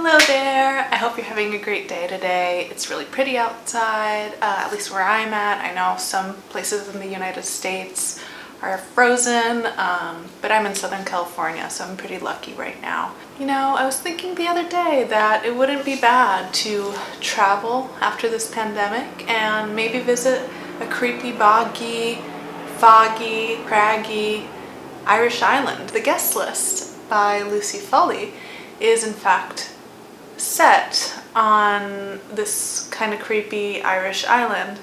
Hello there! I hope you're having a great day today. It's really pretty outside, at least where I'm at. I know some places in the United States are frozen, but I'm in Southern California, so I'm pretty lucky right now. You know, I was thinking the other day that it wouldn't be bad to travel after this pandemic and maybe visit a creepy, boggy, foggy, craggy Irish island. The guest list by Lucy Foley is in fact set on this kind of creepy Irish island,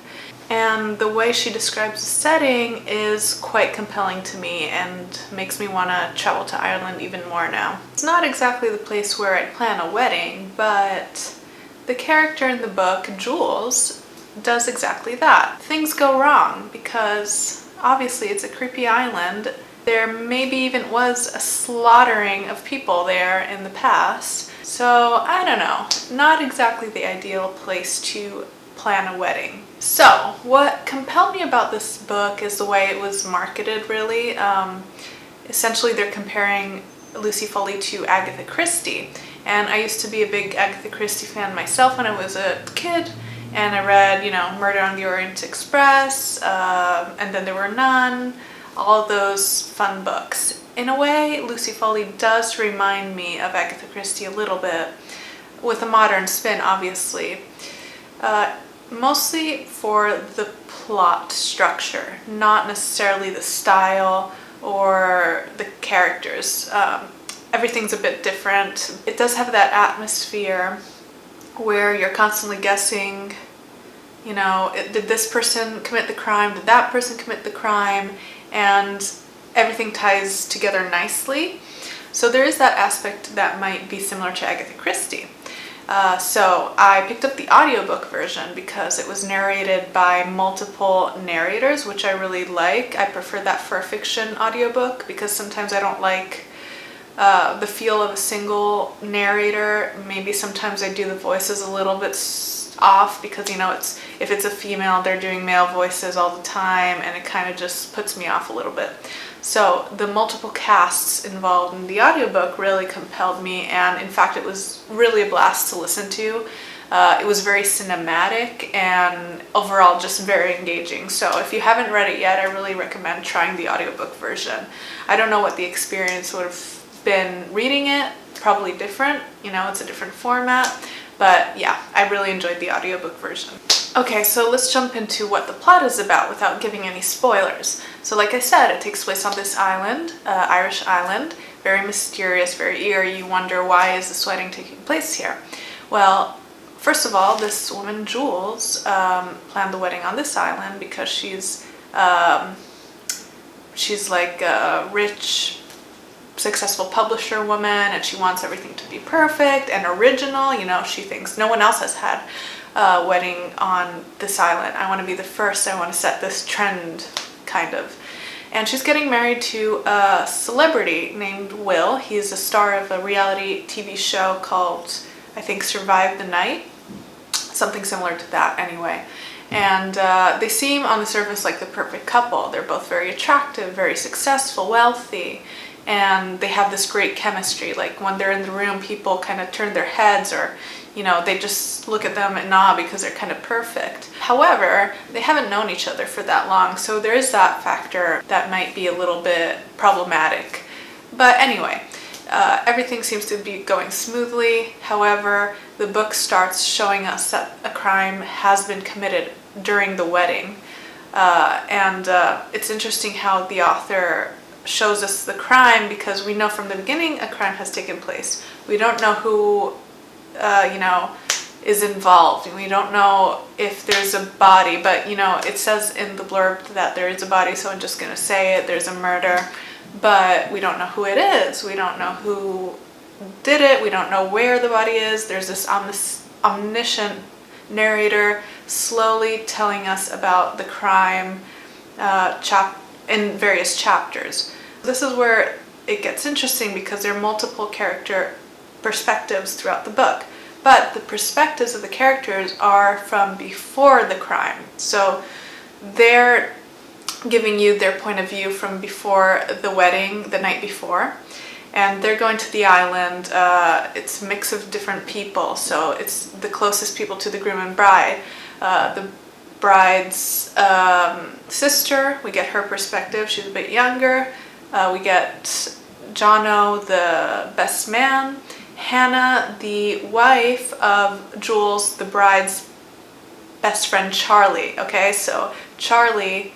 and the way she describes the setting is quite compelling to me and makes me want to travel to Ireland even more now. It's not exactly the place where I'd plan a wedding, but the character in the book, Jules, does exactly that. Things go wrong because obviously it's a creepy island. There maybe even was a slaughtering of people there in the past. So I don't know, not exactly the ideal place to plan a wedding. So what compelled me about this book is the way it was marketed, really. Essentially they're comparing Lucy Foley to Agatha Christie. And I used to be a big Agatha Christie fan myself when I was a kid. And I read, you know, Murder on the Orient Express, and Then There Were None, all those fun books. In a way, Lucy Foley does remind me of Agatha Christie a little bit, with a modern spin, obviously. Mostly for the plot structure, not necessarily the style or the characters. Everything's a bit different. It does have that atmosphere where you're constantly guessing, you know, did this person commit the crime? Did that person commit the crime? And everything ties together nicely. So there is that aspect that might be similar to Agatha Christie. So I picked up the audiobook version because it was narrated by multiple narrators, which I really like. I prefer that for a fiction audiobook because sometimes I don't like the feel of a single narrator. Maybe sometimes I do the voices a little bit off because, you know, if it's a female, they're doing male voices all the time, and it kind of just puts me off a little bit. So the multiple casts involved in the audiobook really compelled me, and in fact it was really a blast to listen to. It was very cinematic and overall just very engaging. So if you haven't read it yet, I really recommend trying the audiobook version. I don't know what the experience would have been reading it, probably different, you know, it's a different format, but yeah, I really enjoyed the audiobook version. Okay, so let's jump into what the plot is about without giving any spoilers. So like I said, it takes place on this island, Irish island, very mysterious, very eerie. You wonder, why is this wedding taking place here? Well, first of all, this woman, Jules, planned the wedding on this island because she's like a rich, successful publisher woman, and she wants everything to be perfect and original. You know, she thinks no one else has had a wedding on this island. I want to be the first. I want to set this trend, kind of. And she's getting married to a celebrity named Will. He's a star of a reality TV show called, I think, Survive the Night. Something similar to that anyway. And they seem on the surface like the perfect couple. They're both very attractive, very successful, wealthy, and they have this great chemistry. Like when they're in the room, people kind of turn their heads, or, you know, they just look at them in awe because they're kind of perfect. However, they haven't known each other for that long, so there is that factor that might be a little bit problematic. But anyway, everything seems to be going smoothly. However, the book starts showing us that a crime has been committed during the wedding. It's interesting how the author shows us the crime, because we know from the beginning a crime has taken place. We don't know who, you know, is involved. We don't know if there's a body, but, you know, it says in the blurb that there is a body, so I'm just going to say it. There's a murder, but we don't know who it is. We don't know who did it. We don't know where the body is. There's this omniscient narrator slowly telling us about the crime in various chapters. This is where it gets interesting because there are multiple character perspectives throughout the book, but the perspectives of the characters are from before the crime. So they're giving you their point of view from before the wedding, the night before, and they're going to the island. It's a mix of different people, so it's the closest people to the groom and bride. The bride's sister, we get her perspective, she's a bit younger. We get Jono, the best man. Hannah, the wife of Jules, the bride's best friend Charlie. Okay, so Charlie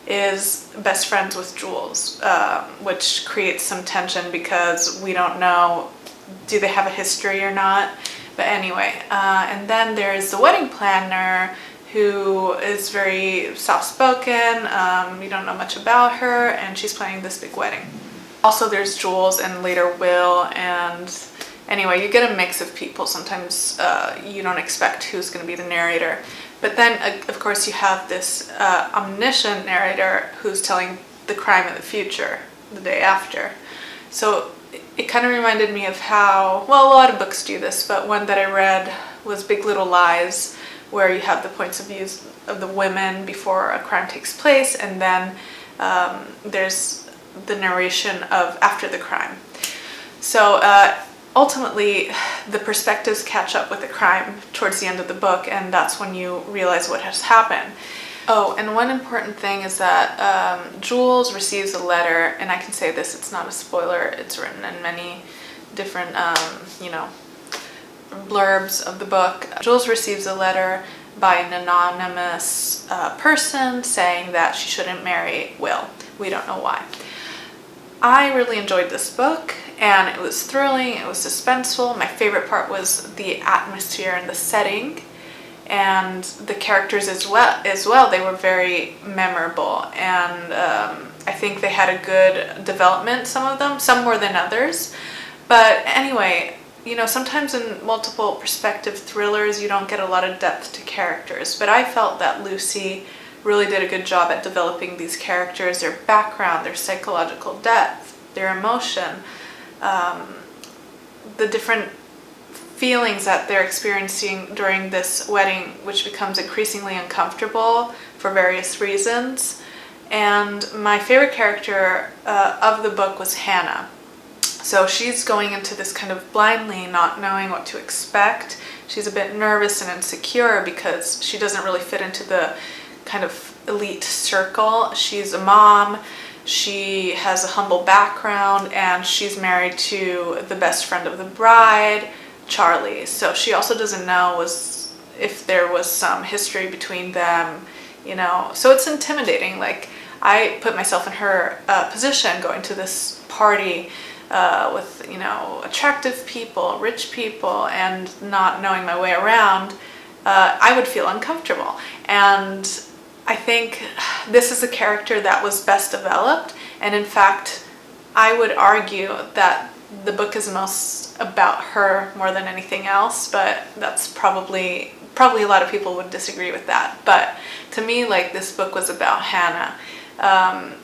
is best friends with Jules, which creates some tension because we don't know, do they have a history or not? But anyway, and then there's the wedding planner, who is very soft-spoken. We don't know much about her, and she's planning this big wedding. Also, there's Jules and later Will, and anyway, you get a mix of people. Sometimes you don't expect who's going to be the narrator. But then, of course, you have this omniscient narrator who's telling the crime in the future, the day after. So it kind of reminded me of how, well, a lot of books do this, but one that I read was Big Little Lies, where you have the points of views of the women before a crime takes place, and then there's the narration of after the crime. So ultimately, the perspectives catch up with the crime towards the end of the book, and that's when you realize what has happened. Oh, and one important thing is that Jules receives a letter, and I can say this, it's not a spoiler, it's written in many different, blurbs of the book. Jules receives a letter by an anonymous person saying that she shouldn't marry Will. We don't know why. I really enjoyed this book, and it was thrilling, it was suspenseful. My favorite part was the atmosphere and the setting, and the characters as well. They were very memorable, and I think they had a good development, some of them, some more than others. But anyway, sometimes in multiple perspective thrillers, you don't get a lot of depth to characters, but I felt that Lucy really did a good job at developing these characters, their background, their psychological depth, their emotion, the different feelings that they're experiencing during this wedding, which becomes increasingly uncomfortable for various reasons. And my favorite character of the book was Hannah. So she's going into this kind of blindly, not knowing what to expect. She's a bit nervous and insecure because she doesn't really fit into the kind of elite circle. She's a mom, she has a humble background, and she's married to the best friend of the bride, Charlie. So she also doesn't know if there was some history between them, So it's intimidating. Like, I put myself in her position going to this party with attractive people, rich people, and not knowing my way around. I would feel uncomfortable, and I think this is a character that was best developed, and in fact I would argue that the book is most about her more than anything else, but that's probably a lot of people would disagree with that. But to me, like, this book was about Hannah.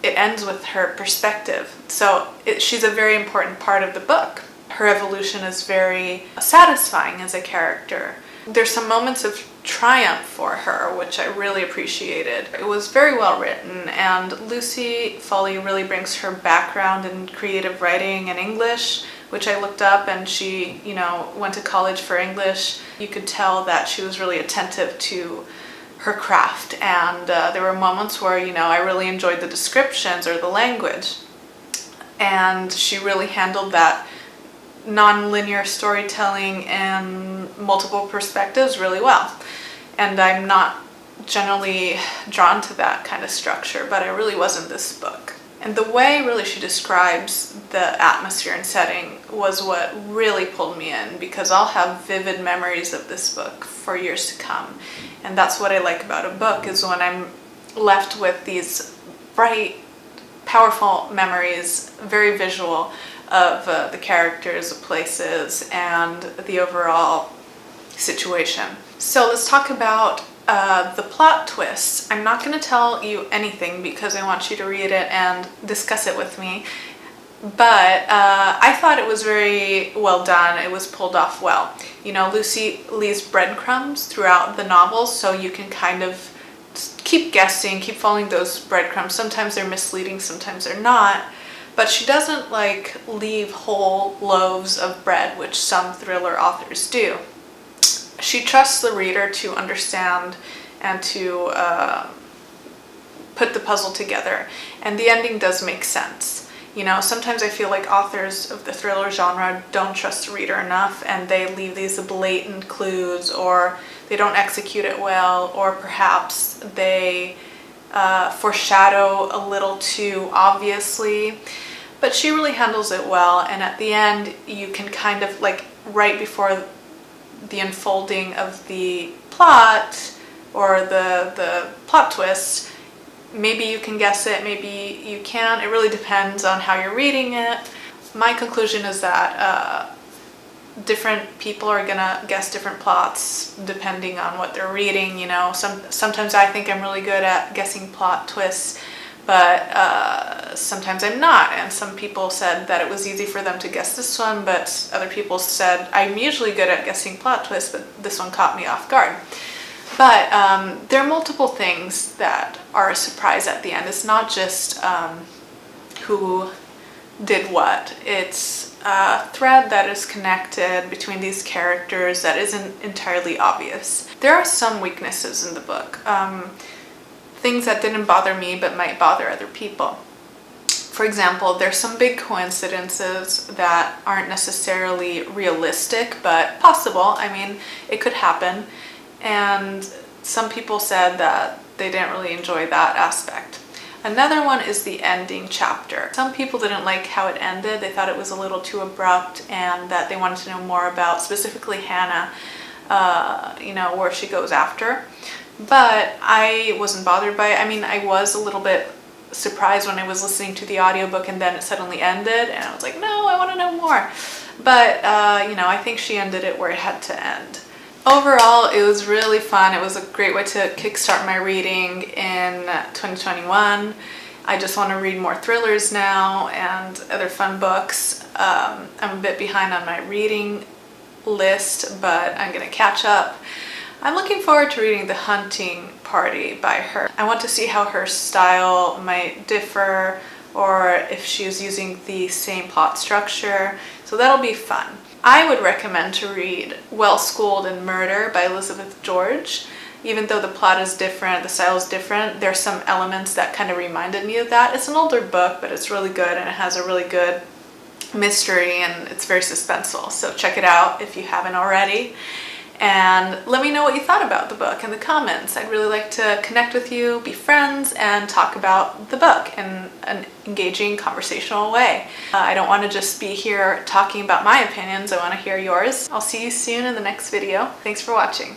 It ends with her perspective. So she's a very important part of the book. Her evolution is very satisfying as a character. There's some moments of triumph for her, which I really appreciated. It was very well written, and Lucy Foley really brings her background in creative writing and English, which I looked up, and she, went to college for English. You could tell that she was really attentive to her craft, and there were moments where I really enjoyed the descriptions or the language, and she really handled that non-linear storytelling and multiple perspectives really well. And I'm not generally drawn to that kind of structure, but I really was in this book. And the way really she describes the atmosphere and setting was what really pulled me in, because I'll have vivid memories of this book for years to come. And that's what I like about a book, is when I'm left with these bright, powerful memories, very visual, of the characters, the places, and the overall situation. So let's talk about the plot twists. I'm not going to tell you anything because I want you to read it and discuss it with me. But I thought it was very well done. It was pulled off well. Lucy leaves breadcrumbs throughout the novel, so you can kind of keep guessing, keep following those breadcrumbs. Sometimes they're misleading, sometimes they're not. but she doesn't like leave whole loaves of bread, which some thriller authors do. She trusts the reader to understand and to put the puzzle together, and the ending does make sense. You know, sometimes I feel like authors of the thriller genre don't trust the reader enough, and they leave these blatant clues, or they don't execute it well, or perhaps they foreshadow a little too obviously. But she really handles it well, and at the end you can kind of like, right before the unfolding of the plot or the plot twist, maybe you can guess it, maybe you can't. It really depends on how you're reading it. My conclusion is that different people are gonna guess different plots depending on what they're reading. You know, sometimes I think I'm really good at guessing plot twists, but sometimes I'm not. And some people said that it was easy for them to guess this one, but other people said I'm usually good at guessing plot twists, but this one caught me off guard. But there are multiple things that are a surprise at the end. It's not just who did what. It's a thread that is connected between these characters that isn't entirely obvious. There are some weaknesses in the book. Things that didn't bother me but might bother other people. For example, there's some big coincidences that aren't necessarily realistic, but possible. I mean, it could happen. And some people said that they didn't really enjoy that aspect. Another one is the ending chapter. Some people didn't like how it ended. They thought it was a little too abrupt, and that they wanted to know more about specifically Hannah, you know, where she goes after. But I wasn't bothered by it. I mean, I was a little bit surprised when I was listening to the audiobook and then it suddenly ended, and I was like, no, I want to know more. But, you know, I think she ended it where it had to end. Overall, it was really fun. It was a great way to kickstart my reading in 2021. I just want to read more thrillers now and other fun books. I'm a bit behind on my reading list, but I'm going to catch up. I'm looking forward to reading The Hunting Party by her. I want to see how her style might differ, or if she's using the same plot structure. So that'll be fun. I would recommend to read Well Schooled in Murder by Elizabeth George. Even though the plot is different, the style is different, there's some elements that kind of reminded me of that. It's an older book, but it's really good, and it has a really good mystery, and it's very suspenseful. So check it out if you haven't already. And let me know what you thought about the book in the comments. I'd really like to connect with you, be friends, and talk about the book in an engaging conversational way. I don't want to just be here talking about my opinions. I want to hear yours. I'll see you soon in the next video. Thanks for watching.